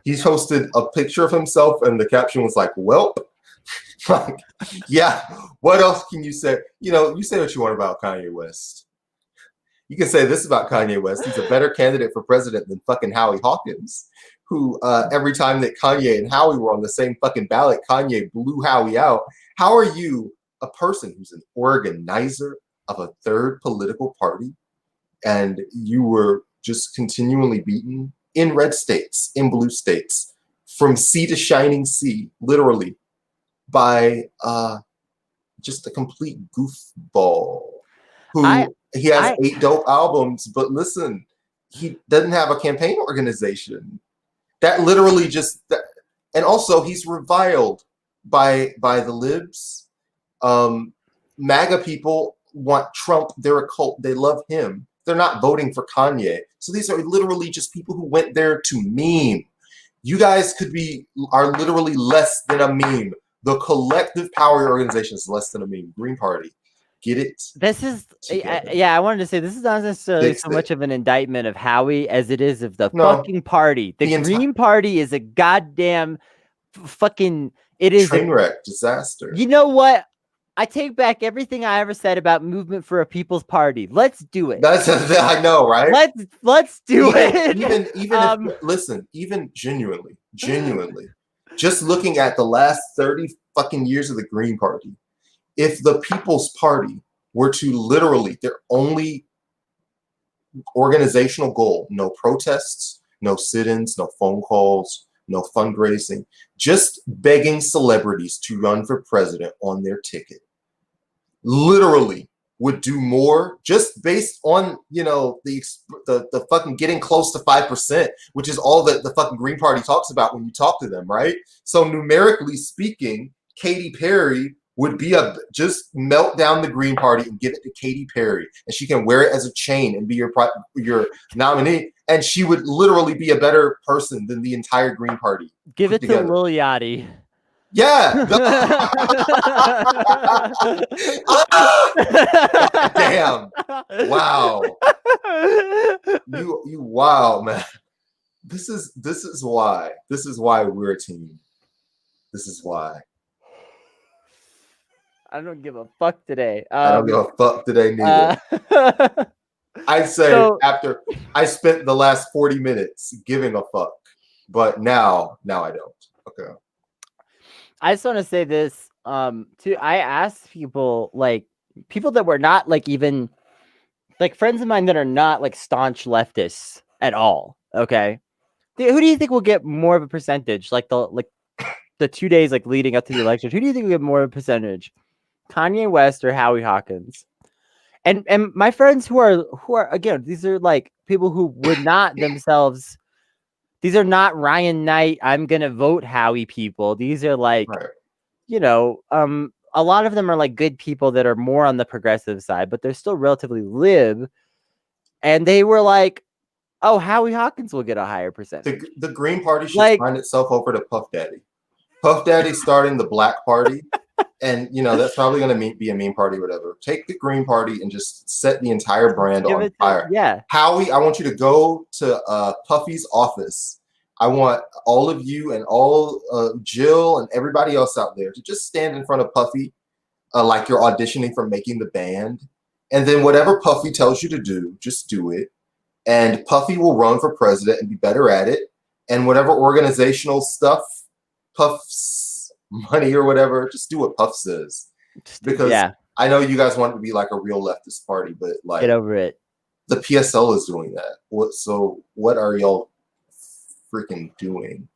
He posted a picture of himself, and the caption was like, "Welp." Yeah. What else can you say? You say what you want about Kanye West. You can say this about Kanye West. He's a better candidate for president than fucking Howie Hawkins, who every time that Kanye and Howie were on the same fucking ballot, Kanye blew Howie out. How are you, a person who's an organizer of a third political party, and you were just continually beaten in red states, in blue states, from sea to shining sea, literally, by just a complete goofball I who he has I 8 dope albums, but listen, he doesn't have a campaign organization. That literally just and also he's reviled by the libs. MAGA people want Trump. They're a cult. They love him. They're not voting for Kanye. So these are literally just people who went there to meme. You guys are literally less than a meme. The collective power organization is less than a meme. Green Party, get it? This is together. yeah. I wanted to say this is not necessarily Fix so it. much of an indictment of Howie as it is of the No. fucking party. The The Green Party is a goddamn fucking. It is Train wreck, disaster. You know what? I take back everything I ever said about Movement for a People's Party. Let's do it. That's I know, right? Let's do it. Even if, listen, even genuinely, just looking at the last 30 fucking years of the Green Party, if the People's Party were to literally their only organizational goal, no protests, no sit-ins, no phone calls, no fundraising, just begging celebrities to run for president on their ticket, literally would do more just based on, you know, the fucking getting close to 5%, which is all that the fucking Green Party talks about when you talk to them, right? So numerically speaking, Katy Perry would be just melt down the Green Party and give it to Katy Perry, and she can wear it as a chain and be your nominee, and she would literally be a better person than the entire Green Party. Give it to Lil Yachty. Yeah. Damn. Wow. You wow, man. This is why we're a team. This is why. I don't give a fuck today. I don't give a fuck today neither. I'd say after I spent the last 40 minutes giving a fuck, but now I don't. Okay. I just want to say this too. I asked people that were not even friends of mine that are not staunch leftists at all. Okay, who do you think will get more of a percentage? The 2 days leading up to the election. Who do you think will get more of a percentage? Kanye West or Howie Hawkins? And my friends who are again, these are people who would not themselves. These are not Ryan Knight, I'm gonna vote Howie people. These are right. You know, a lot of them are good people that are more on the progressive side, but they're still relatively lib. And they were oh, Howie Hawkins will get a higher percentage. The Green Party should find itself over to Puff Daddy. Puff Daddy starting the Black Party. And, you know, that's probably going to be a meme party or whatever. Take the Green Party and just set the entire brand on fire. Yeah. Howie, I want you to go to Puffy's office. I want all of you and all Jill and everybody else out there to just stand in front of Puffy like you're auditioning for Making the Band. And then whatever Puffy tells you to do, just do it. And Puffy will run for president and be better at it. And whatever organizational stuff, Puff's money or whatever, just do what Puff says. Because I know you guys want it to be like a real leftist party, but get over it. The PSL is doing that. So what are y'all freaking doing?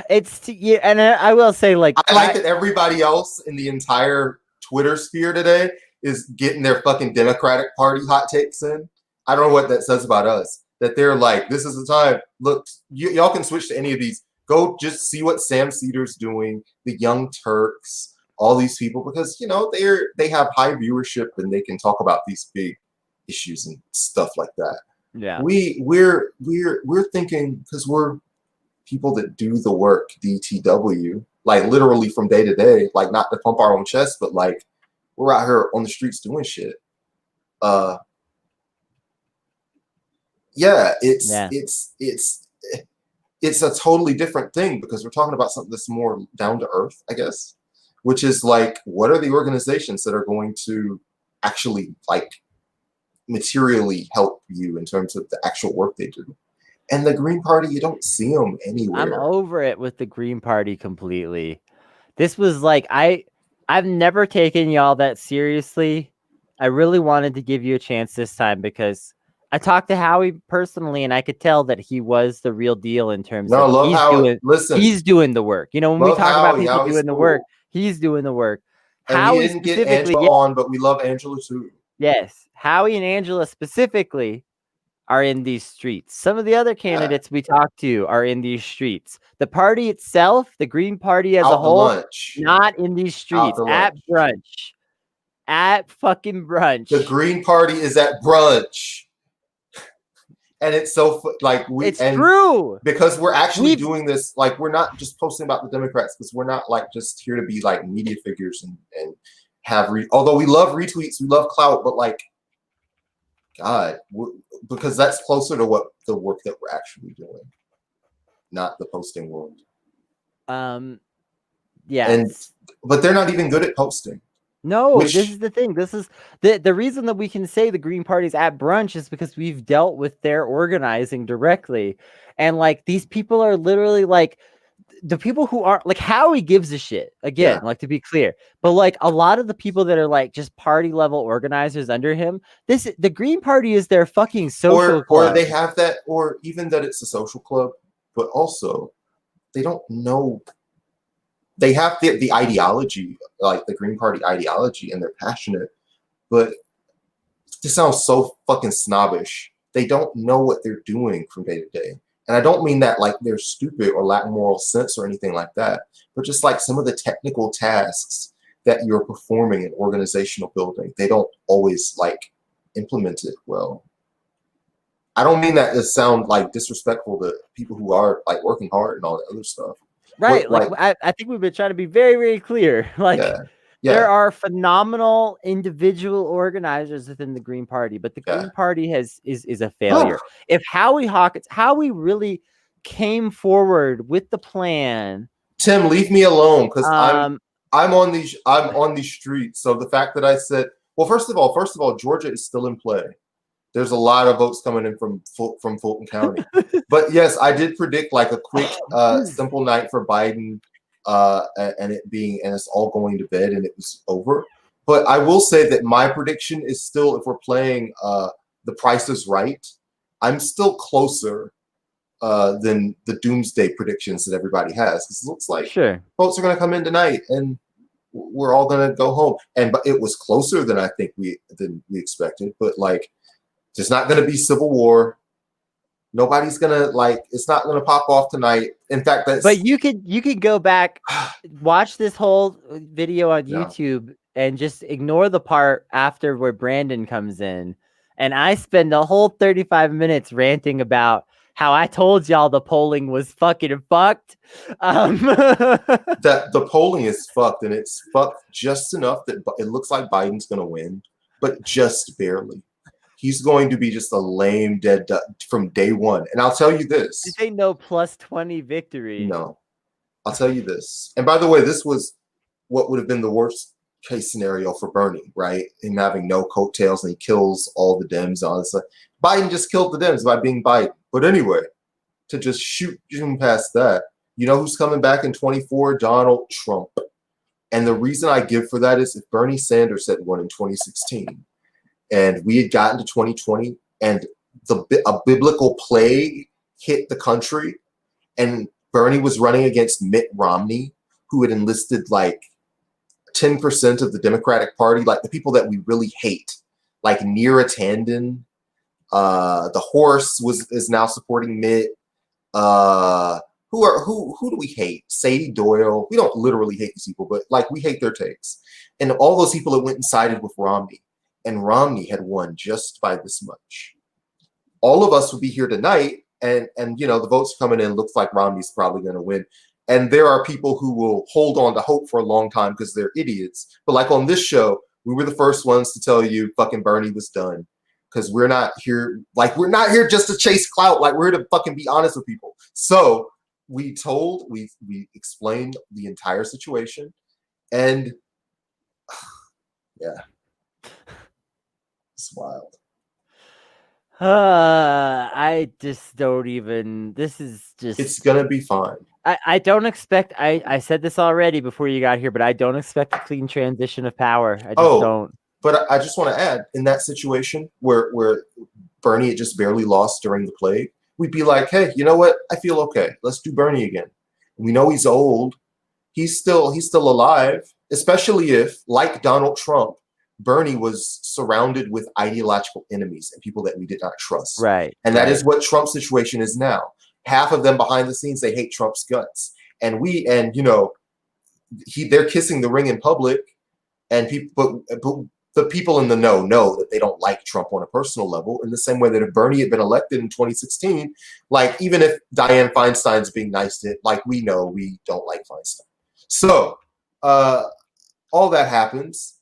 And I will say, I like that everybody else in the entire Twitter sphere today is getting their fucking Democratic Party hot takes in. I don't know what that says about us. That they're this is the time. Look, y'all can switch to any of these. Go just see what Sam Cedar's doing, the Young Turks, all these people, because you know they have high viewership and they can talk about these big issues and stuff like that. Yeah, we're thinking, because we're people that do the work, DTW, literally from day to day, not to pump our own chest, but we're out here on the streets doing shit. It's a totally different thing because we're talking about something that's more down to earth, I guess, which is what are the organizations that are going to actually materially help you in terms of the actual work they do? And the Green Party, you don't see them anywhere. I'm over it with the Green Party completely. This was I've never taken y'all that seriously. I really wanted to give you a chance this time because I talked to Howie personally, and I could tell that he was the real deal in terms No, of love how. Listen, he's doing the work. You know, when we love talk about Howie. people Howie's doing the work, cool, he's doing the work. and we Howie didn't get specifically, Angela on, but we love Angela too. yes, Howie and Angela specifically are in these streets. Some of the other candidates we talked to are in these streets. The party itself, the Green Party as a Out to whole, lunch. not in these Out streets. to At lunch. brunch. At fucking brunch. The Green Party is at brunch. And it's so like it's true because we're actually doing this. Like, we're not just posting about the Democrats, because we're not like just here to be like media figures and have although we love retweets, we love clout, but like, God, because that's closer to what the work that we're actually doing, not the posting world. Yeah, but they're not even good at posting. No, this is the thing. This is the reason that we can say the Green Party's at brunch is because we've dealt with their organizing directly. And like, these people are literally like the people who aren't like, Howie gives a shit, again, like, to be clear. But like, a lot of the people that are like just party level organizers under him, the Green Party is their fucking social club. Or they have that, or even that it's a social club, but also they don't know. They have the ideology, like the Green Party ideology, and they're passionate, but this sounds so fucking snobbish. They don't know what they're doing from day to day. And I don't mean that like they're stupid or lack moral sense or anything like that, but just like some of the technical tasks that you're performing in organizational building, they don't always like implement it well. I don't mean that to sound like disrespectful to people who are like working hard and all that other stuff. Right. Like, I think we've been trying to be very, very clear. Like, there are phenomenal individual organizers within the Green Party, but the Green Party is a failure. If Howie really came forward with the plan. Tim, leave me alone, because I'm on these streets. So the fact that I said, well, first of all, Georgia is still in play. There's a lot of votes coming in from Fulton County. But yes, I did predict like a quick, simple night for Biden, and it's all going to bed, and it was over. But I will say that my prediction is still, if we're playing The Price is Right, I'm still closer than the doomsday predictions that everybody has. Because it looks like votes are going to come in tonight, and we're all going to go home. But it was closer than I think we expected. But like, there's not going to be civil war. Nobody's gonna it's not gonna pop off tonight. In fact, but you could go back, watch this whole video on YouTube, and just ignore the part after where Brandon comes in, and I spend the whole 35 minutes ranting about how I told y'all the polling was fucking fucked. That the polling is fucked, and it's fucked just enough that it looks like Biden's gonna win, but just barely. He's going to be just a lame dead duck from day one. And I'll tell you this. This ain't no +20 victory. No. I'll tell you this. And by the way, this was what would have been the worst case scenario for Bernie, right? Him having no coattails, and he kills all the Dems and all this stuff. Biden just killed the Dems by being Biden. But anyway, to just shoot him past that, you know who's coming back in 24? Donald Trump. And the reason I give for that is if Bernie Sanders had won in 2016, and we had gotten to 2020, and a biblical plague hit the country, and Bernie was running against Mitt Romney, who had enlisted like 10% of the Democratic Party, like the people that we really hate, like Neera Tanden. The horse is now supporting Mitt. Who do we hate? Sadie Doyle. We don't literally hate these people, but like, we hate their takes. And all those people that went and sided with Romney. And Romney had won just by this much. All of us would be here tonight, and you know, the votes coming in looks like Romney's probably going to win. And there are people who will hold on to hope for a long time because they're idiots. But like on this show, we were the first ones to tell you fucking Bernie was done, because we're not here just to chase clout. Like, we're here to fucking be honest with people. So we explained the entire situation, and yeah. It's wild. I just don't even. This is just. It's gonna be fine. I don't expect. I said this already before you got here, but I don't expect a clean transition of power. I just don't. But I just want to add, in that situation where Bernie had just barely lost during the plague, we'd be like, hey, you know what? I feel okay. Let's do Bernie again. We know he's old. He's still alive, especially if, like Donald Trump, Bernie was surrounded with ideological enemies and people that we did not trust. Right. And that is what Trump's situation is now. Half of them behind the scenes, they hate Trump's guts. And they're kissing the ring in public, and people, but the people in the know that they don't like Trump on a personal level, in the same way that if Bernie had been elected in 2016, like, even if Dianne Feinstein's being nice to it, like, we know we don't like Feinstein. So all that happens,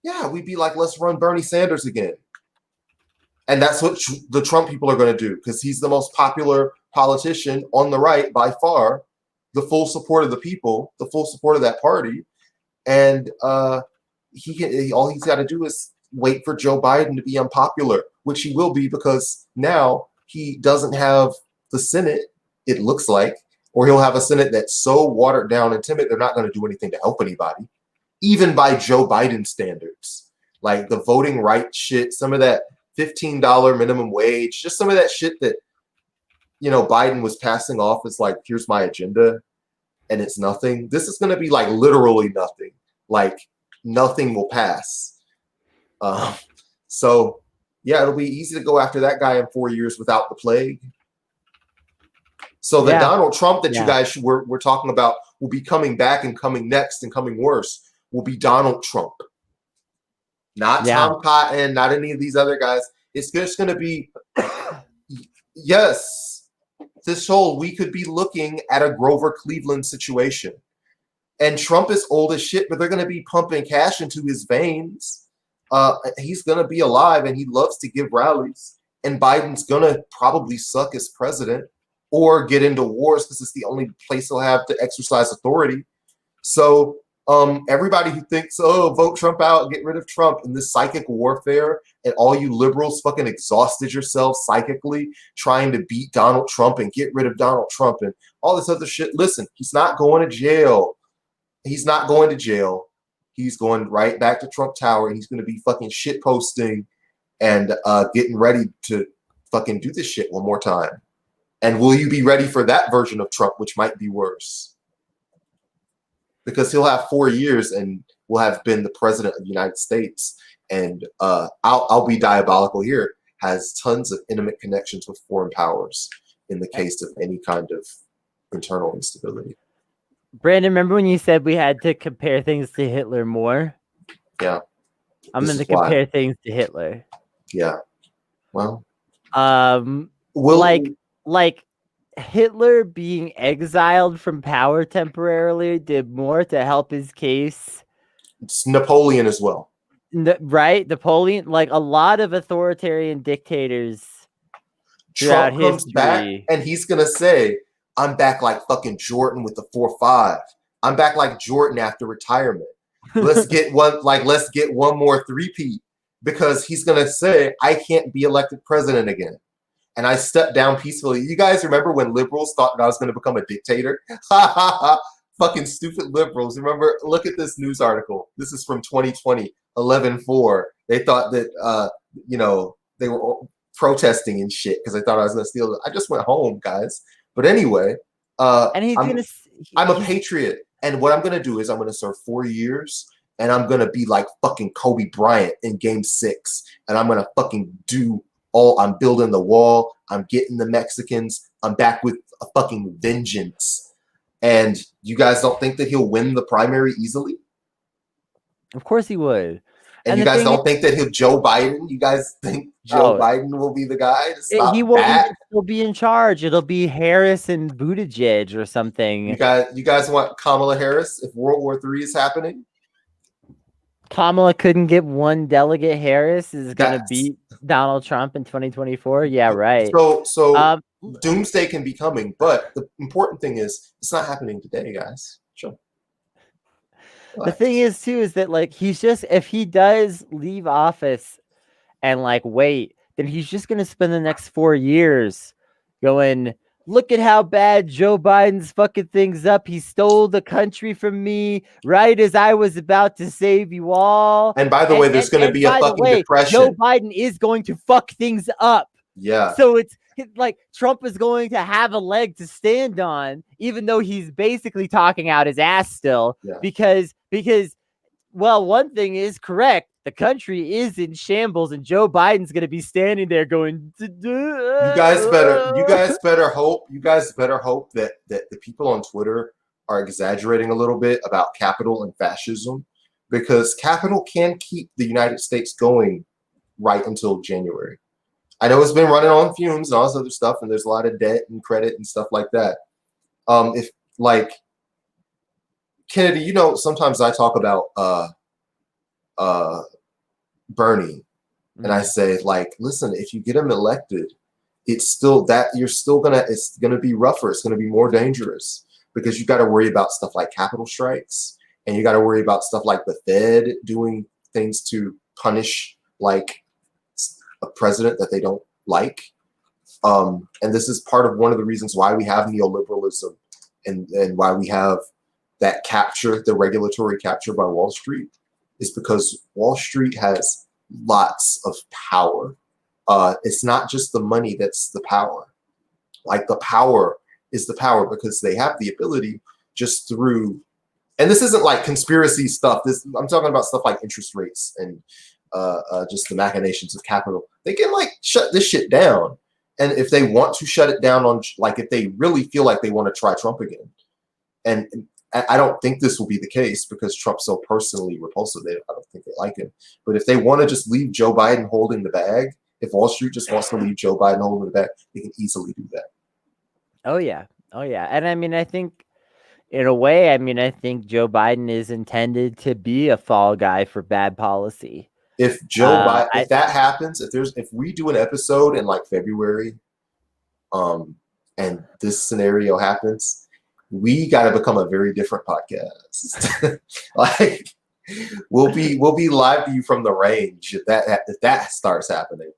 yeah, we'd be like, let's run Bernie Sanders again. And that's what the Trump people are going to do, because he's the most popular politician on the right by far, the full support of the people, the full support of that party. And all he's got to do is wait for Joe Biden to be unpopular, which he will be, because now he doesn't have the Senate, it looks like, or he'll have a Senate that's so watered down and timid, they're not going to do anything to help anybody, even by Joe Biden standards. Like the voting rights shit, some of that $15 minimum wage, just some of that shit that, Biden was passing off as like, here's my agenda, and it's nothing. This is going to be like literally nothing. Like nothing will pass. So yeah, it'll be easy to go after that guy in 4 years without the plague. So the Donald Trump that you guys were talking about will be coming back and coming next and coming worse will be Donald Trump. Not Tom Cotton, not any of these other guys. It's just going to be, yes, we could be looking at a Grover Cleveland situation. And Trump is old as shit, but they're going to be pumping cash into his veins. He's going to be alive, and he loves to give rallies. And Biden's going to probably suck as president or get into wars, because it's the only place he'll have to exercise authority. So everybody who thinks, vote Trump out, get rid of Trump, in this psychic warfare, and all you liberals fucking exhausted yourselves psychically trying to beat Donald Trump and get rid of Donald Trump and all this other shit. Listen, he's not going to jail. He's not going to jail. He's going right back to Trump Tower, and he's going to be fucking shit posting and getting ready to fucking do this shit one more time. And will you be ready for that version of Trump, which might be worse? Because he'll have 4 years and will have been the president of the United States. And I'll be diabolical here, has tons of intimate connections with foreign powers in the case of any kind of internal instability. Brandon, remember when you said we had to compare things to Hitler more? Yeah. I'm going to compare things to Hitler. Yeah. Well. Like Hitler being exiled from power temporarily did more to help his case. It's Napoleon as well. Right? Napoleon, like a lot of authoritarian dictators Trump comes back and he's going to say, I'm back like fucking Jordan with the 4-5. I'm back like Jordan after retirement. Let's get one more three-peat, because he's going to say, I can't be elected president again. And I stepped down peacefully. You guys remember when liberals thought that I was going to become a dictator? Fucking stupid liberals. Remember, look at this news article. This is from 2020, 11/4. They thought that, they were protesting and shit because they thought I was going to steal it. I just went home, guys. But anyway, and I'm a patriot. And what I'm going to do is I'm going to serve 4 years, and I'm going to be like fucking Kobe Bryant in Game 6. And I'm going to fucking I'm building the wall. I'm getting the Mexicans. I'm back with a fucking vengeance. And you guys don't think that he'll win the primary easily? Of course he would. And you guys don't think that Joe Biden? You guys think Joe Biden will be the guy to stop he won't that? He'll be in charge. It'll be Harris and Buttigieg or something. You guys want Kamala Harris if World War III is happening? Kamala couldn't get one delegate. Harris is going to beat Donald Trump in 2024. Yeah, right. So doomsday can be coming, but the important thing is it's not happening today, guys. Sure. The thing is too is that like if he does leave office and like wait, then he's just going to spend the next 4 years going, look at how bad Joe Biden's fucking things up. He stole the country from me right as I was about to save you all. And by the way, there's going to be a fucking depression. Joe Biden is going to fuck things up. Yeah. So it's like Trump is going to have a leg to stand on, even though he's basically talking out his ass still. Yeah. Because well, one thing is correct. The country is in shambles, and Joe Biden's going to be standing there going, You guys better hope that the people on Twitter are exaggerating a little bit about capital and fascism, because capital can keep the United States going right until January. I know it's been running on fumes and all this other stuff, and there's a lot of debt and credit and stuff like that. If like Kennedy, you know, sometimes I talk about Bernie, and I say, like, listen, if you get him elected, it's still it's gonna be rougher. It's gonna be more dangerous, because you got to worry about stuff like capital strikes, and you got to worry about stuff like the Fed doing things to punish like a president that they don't like. And this is part of one of the reasons why we have neoliberalism, and why we have that capture, the regulatory capture by Wall Street, is because Wall Street has lots of power. It's not just the money that's the power. Like, the power is the power because they have the ability just through, and this isn't like conspiracy stuff. I'm talking about stuff like interest rates and just the machinations of capital. They can like shut this shit down. And if they want to shut it down on, like, if they really feel like they want to try Trump again, and I don't think this will be the case because Trump's so personally repulsive. I don't think they like him. But if they want to just leave Joe Biden holding the bag, if Wall Street just wants to leave Joe Biden holding the bag, they can easily do that. Oh yeah. And I mean, I think in a way, I think Joe Biden is intended to be a fall guy for bad policy. If if that happens, if we do an episode in like February, and this scenario happens, we got to become a very different podcast. Like, we'll be live to you from the range if that starts happening.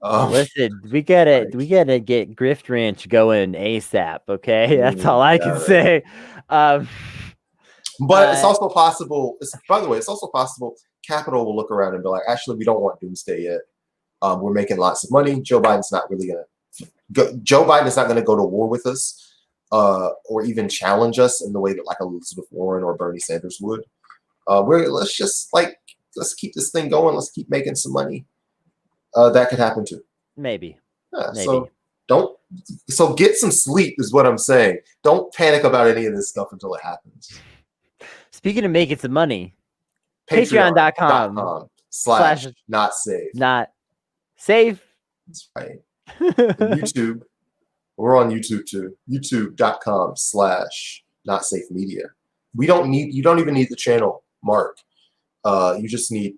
Listen, we gotta get Grift Ranch going ASAP. Okay, that's all I can say. But it's also possible. By the way, it's also possible capital will look around and be like, actually, we don't want doomsday yet. We're making lots of money. Joe Biden's not gonna go to war with us, or even challenge us in the way that like Elizabeth Warren or Bernie Sanders would. Let's keep this thing going. Let's keep making some money. That could happen too. Maybe. Maybe. So get some sleep is what I'm saying. Don't panic about any of this stuff until it happens. Speaking of making some money, patreon.com/not safe. That's right. YouTube. We're on YouTube too. YouTube.com/not safe media. You don't even need the channel mark. You just need,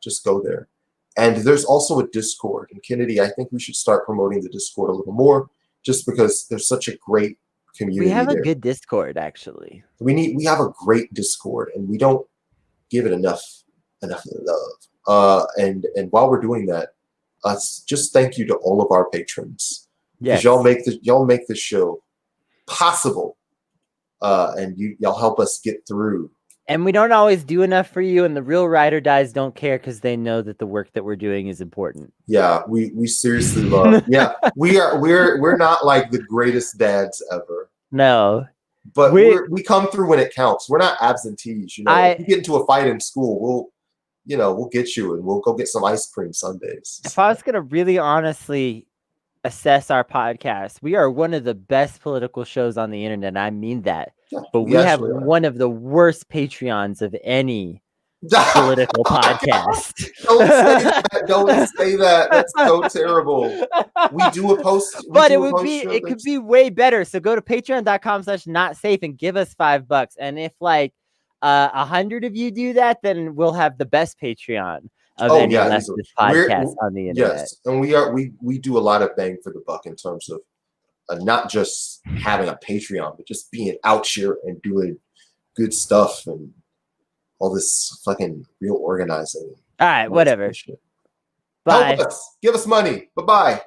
just go there. And there's also a Discord. And Kennedy, I think we should start promoting the Discord a little more, just because there's such a great community. We have there. A good Discord, actually. We have a great Discord, and we don't give it enough love. And while we're doing that, just thank you to all of our patrons. Yes. Y'all make the show possible. And y'all help us get through. And we don't always do enough for you, and the real ride or dies don't care because they know that the work that we're doing is important. Yeah, we seriously love. Yeah, we're not like the greatest dads ever. No, but we come through when it counts. We're not absentees. You know, if you get into a fight in school, we'll get you, and we'll go get some ice cream sundaes. If I was gonna really honestly assess our podcast, we are one of the best political shows on the internet. I mean that. Yeah, but we have one of the worst Patreons of any political podcast. Don't say that. That's so terrible. We do a post. But it could be way better. So go to patreon.com/notsafe and give us $5. And if like 100 of you do that, then we'll have the best Patreon of any leftist podcast on the internet. Yes, and we do a lot of bang for the buck in terms of not just having a Patreon, but just being out here and doing good stuff and all this fucking real organizing. All right, whatever. Bye. Help us. Give us money. Bye-bye.